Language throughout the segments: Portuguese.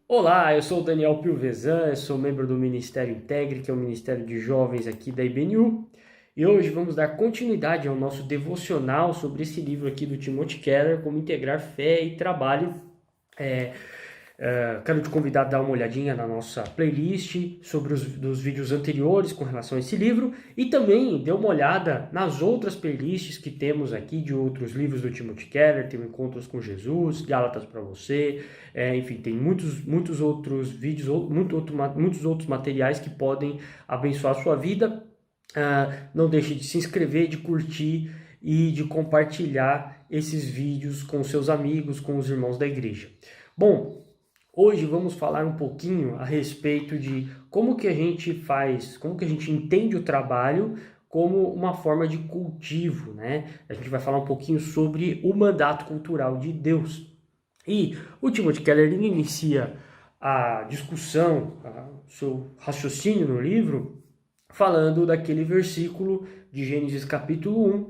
Olá, eu sou o Daniel Pilvezan, eu sou membro do Ministério Integre, que é o Ministério de Jovens aqui da IBNU, e hoje vamos dar continuidade ao nosso devocional sobre esse livro aqui do Timothy Keller, Como Integrar Fé e Trabalho. Quero te convidar a dar uma olhadinha na nossa playlist sobre dos vídeos anteriores com relação a esse livro e também dê uma olhada nas outras playlists que temos aqui de outros livros do Timothy Keller. Tem o Encontros com Jesus, Gálatas para você, enfim, tem muitos outros vídeos, muitos outros materiais que podem abençoar a sua vida. Não deixe de se inscrever, de curtir e de compartilhar esses vídeos com seus amigos, com os irmãos da igreja. Bom, hoje vamos falar um pouquinho a respeito de como que a gente faz, como que a gente entende o trabalho como uma forma de cultivo, né? A gente vai falar um pouquinho sobre o mandato cultural de Deus. E o Timothy Keller inicia a discussão, o seu raciocínio no livro, falando daquele versículo de Gênesis capítulo 1,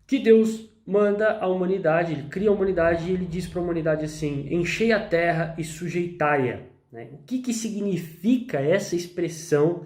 que Deus manda a humanidade, ele cria a humanidade e ele diz para a humanidade assim: enchei a terra e sujeitai-a. Né? O que significa essa expressão,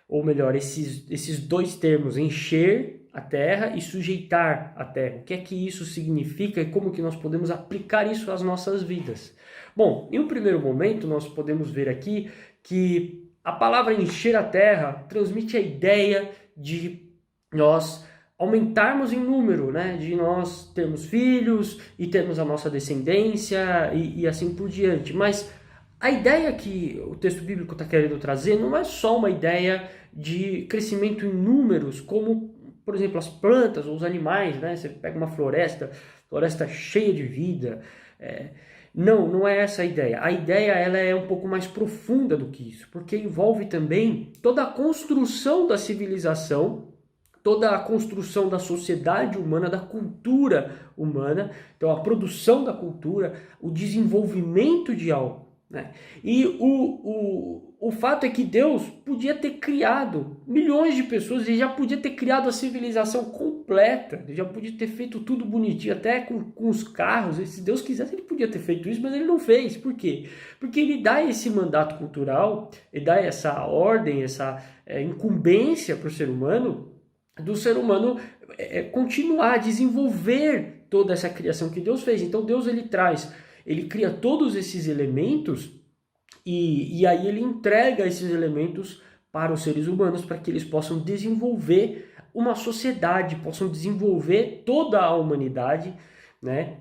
ou melhor, esses dois termos, encher a terra e sujeitar a terra? O que é que isso significa e como que nós podemos aplicar isso às nossas vidas? Bom, em um primeiro momento nós podemos ver aqui que a palavra encher a terra transmite a ideia de nós aumentarmos em número, né? De nós termos filhos e termos a nossa descendência e assim por diante. Mas a ideia que o texto bíblico está querendo trazer não é só uma ideia de crescimento em números, como, por exemplo, as plantas ou os animais, né? Você pega uma floresta cheia de vida. Não é essa a ideia. A ideia ela é um pouco mais profunda do que isso, porque envolve também toda a construção da civilização, toda a construção da sociedade humana, da cultura humana, então a produção da cultura, o desenvolvimento de algo. Né? E o fato é que Deus podia ter criado milhões de pessoas, ele já podia ter criado a civilização completa, ele já podia ter feito tudo bonitinho, até com os carros. Se Deus quisesse, ele podia ter feito isso, mas ele não fez. Por quê? Porque ele dá esse mandato cultural, ele dá essa ordem, essa incumbência para o ser humano, do ser humano continuar a desenvolver toda essa criação que Deus fez. Então Deus ele cria todos esses elementos e aí ele entrega esses elementos para os seres humanos para que eles possam desenvolver uma sociedade, possam desenvolver toda a humanidade, né?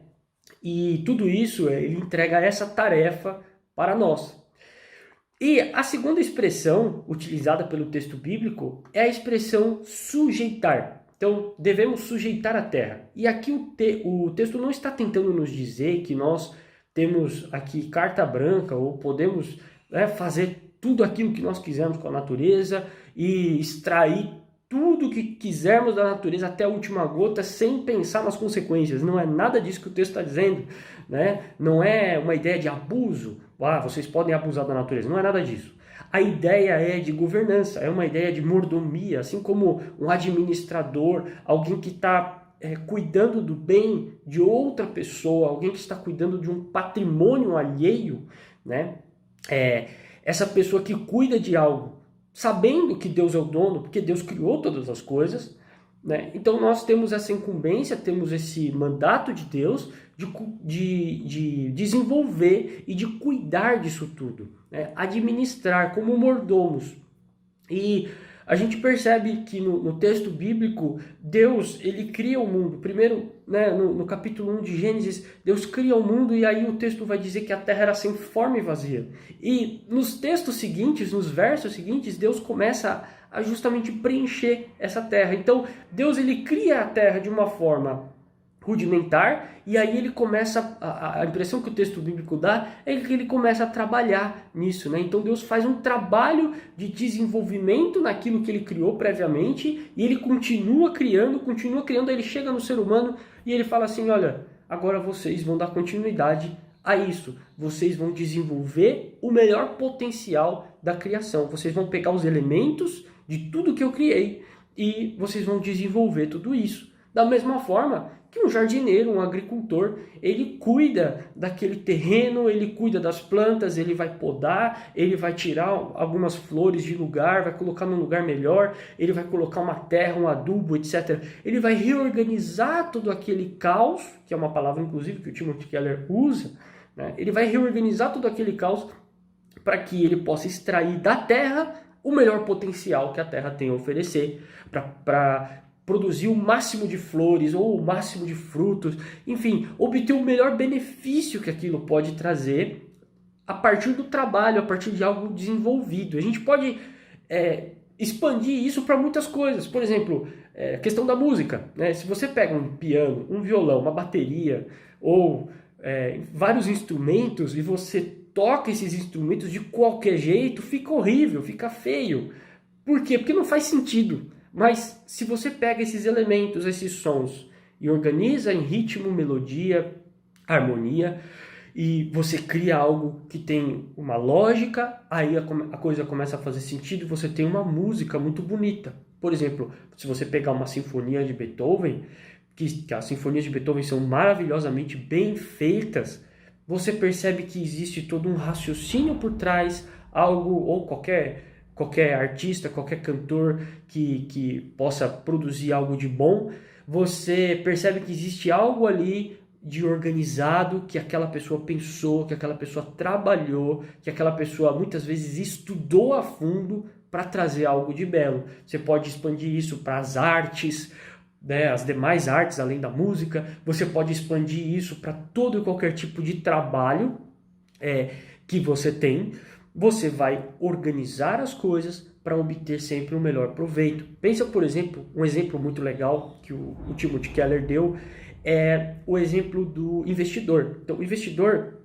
E tudo isso ele entrega essa tarefa para nós. E a segunda expressão utilizada pelo texto bíblico é a expressão sujeitar. Então, devemos sujeitar a terra. E aqui o texto não está tentando nos dizer que nós temos aqui carta branca ou podemos fazer tudo aquilo que nós quisermos com a natureza e extrair tudo que quisermos da natureza até a última gota sem pensar nas consequências. Não é nada disso que o texto está dizendo, né? Não é uma ideia de abuso. Vocês podem abusar da natureza. Não é nada disso. A ideia é de governança, é uma ideia de mordomia, assim como um administrador, alguém que está cuidando do bem de outra pessoa, alguém que está cuidando de um patrimônio alheio, né? Essa pessoa que cuida de algo, sabendo que Deus é o dono, porque Deus criou todas as coisas, né? Então nós temos essa incumbência, temos esse mandato de Deus de desenvolver e de cuidar disso tudo, né? Administrar como mordomos. E a gente percebe que no texto bíblico, Deus ele cria o mundo. Primeiro, né, no capítulo 1 de Gênesis, Deus cria o mundo e aí o texto vai dizer que a terra era sem forma e vazia. E nos textos seguintes, nos versos seguintes, Deus começa a justamente preencher essa terra. Então, Deus ele cria a terra de uma forma rudimentar, e aí ele começa, a impressão que o texto bíblico dá é que ele começa a trabalhar nisso, né? Então Deus faz um trabalho de desenvolvimento naquilo que ele criou previamente, e ele continua criando, aí ele chega no ser humano e ele fala assim: olha, agora vocês vão dar continuidade a isso, vocês vão desenvolver o melhor potencial da criação, vocês vão pegar os elementos de tudo que eu criei e vocês vão desenvolver tudo isso. Da mesma forma que um jardineiro, um agricultor, ele cuida daquele terreno, ele cuida das plantas, ele vai podar, ele vai tirar algumas flores de lugar, vai colocar num lugar melhor, ele vai colocar uma terra, um adubo, etc. Ele vai reorganizar todo aquele caos, que é uma palavra inclusive que o Timothy Keller usa, né? Ele vai reorganizar todo aquele caos para que ele possa extrair da terra o melhor potencial que a terra tem a oferecer, para produzir o máximo de flores ou o máximo de frutos, enfim, obter o melhor benefício que aquilo pode trazer a partir do trabalho, a partir de algo desenvolvido. A gente pode expandir isso para muitas coisas. Por exemplo, a questão da música, né? Se você pega um piano, um violão, uma bateria ou vários instrumentos e você toca esses instrumentos de qualquer jeito, fica horrível, fica feio. Por quê? Porque não faz sentido. Mas se você pega esses elementos, esses sons, e organiza em ritmo, melodia, harmonia, e você cria algo que tem uma lógica, aí a coisa começa a fazer sentido e você tem uma música muito bonita. Por exemplo, se você pegar uma sinfonia de Beethoven, que as sinfonias de Beethoven são maravilhosamente bem feitas, você percebe que existe todo um raciocínio por trás, algo, ou qualquer artista, qualquer cantor que possa produzir algo de bom, você percebe que existe algo ali de organizado, que aquela pessoa pensou, que aquela pessoa trabalhou, que aquela pessoa muitas vezes estudou a fundo para trazer algo de belo. Você pode expandir isso para as artes, né, as demais artes além da música, você pode expandir isso para todo e qualquer tipo de trabalho que você tem. Você vai organizar as coisas para obter sempre o melhor proveito. Pensa, por exemplo, um exemplo muito legal que o Timothy Keller deu é o exemplo do investidor. Então, o investidor,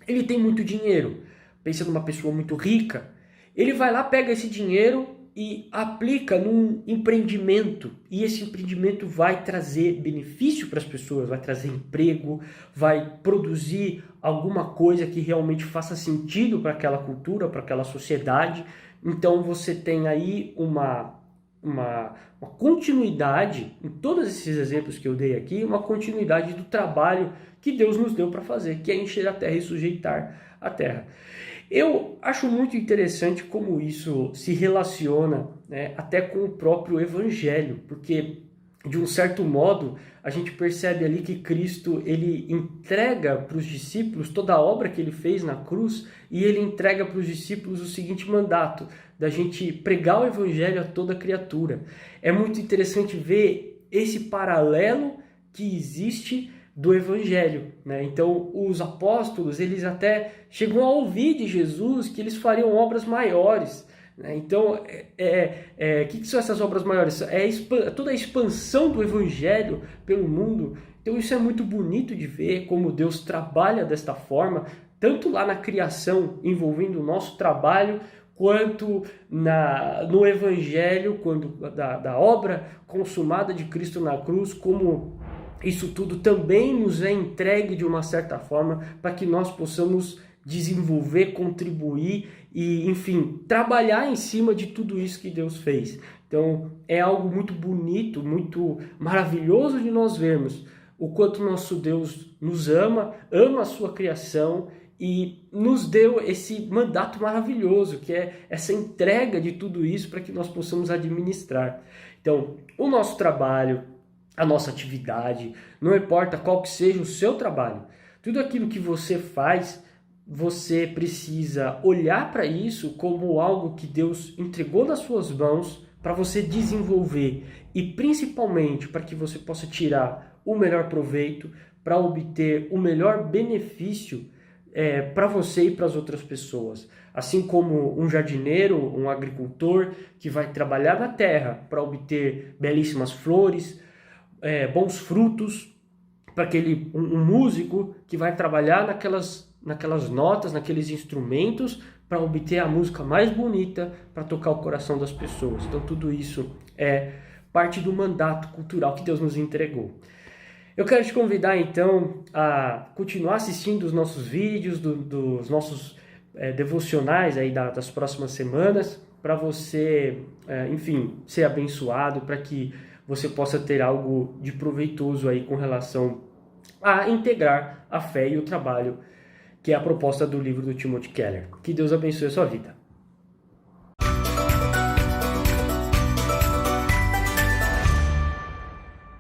ele tem muito dinheiro. Pensa numa pessoa muito rica. Ele vai lá, pega esse dinheiro e aplica num empreendimento. E esse empreendimento vai trazer benefício para as pessoas, vai trazer emprego, vai produzir alguma coisa que realmente faça sentido para aquela cultura, para aquela sociedade. Então você tem aí uma continuidade, em todos esses exemplos que eu dei aqui, uma continuidade do trabalho que Deus nos deu para fazer, que é encher a terra e sujeitar a terra. Eu acho muito interessante como isso se relaciona, né, até com o próprio Evangelho, porque de um certo modo a gente percebe ali que Cristo ele entrega para os discípulos toda a obra que ele fez na cruz e ele entrega para os discípulos o seguinte mandato, da gente pregar o Evangelho a toda criatura. É muito interessante ver esse paralelo que existe do Evangelho, né? Então os apóstolos eles até chegam a ouvir de Jesus que eles fariam obras maiores, né? Então que são essas obras maiores? Toda a expansão do Evangelho pelo mundo. Então isso é muito bonito de ver como Deus trabalha desta forma, tanto lá na criação envolvendo o nosso trabalho, quanto no Evangelho, quando da obra consumada de Cristo na cruz, como isso tudo também nos é entregue de uma certa forma para que nós possamos desenvolver, contribuir e, enfim, trabalhar em cima de tudo isso que Deus fez. Então, é algo muito bonito, muito maravilhoso de nós vermos o quanto nosso Deus nos ama a sua criação e nos deu esse mandato maravilhoso, que é essa entrega de tudo isso para que nós possamos administrar. Então, o nosso trabalho, a nossa atividade, não importa qual que seja o seu trabalho, tudo aquilo que você faz, você precisa olhar para isso como algo que Deus entregou nas suas mãos para você desenvolver e principalmente para que você possa tirar o melhor proveito, para obter o melhor benefício para você e para as outras pessoas. Assim como um jardineiro, um agricultor que vai trabalhar na terra para obter belíssimas flores, bons frutos, para um músico que vai trabalhar naquelas notas, naqueles instrumentos, para obter a música mais bonita, para tocar o coração das pessoas. Então tudo isso é parte do mandato cultural que Deus nos entregou. Eu quero te convidar então a continuar assistindo os nossos vídeos, dos nossos devocionais aí das próximas semanas, para você, enfim, ser abençoado, para que você possa ter algo de proveitoso aí com relação a integrar a fé e o trabalho, que é a proposta do livro do Timothy Keller. Que Deus abençoe a sua vida.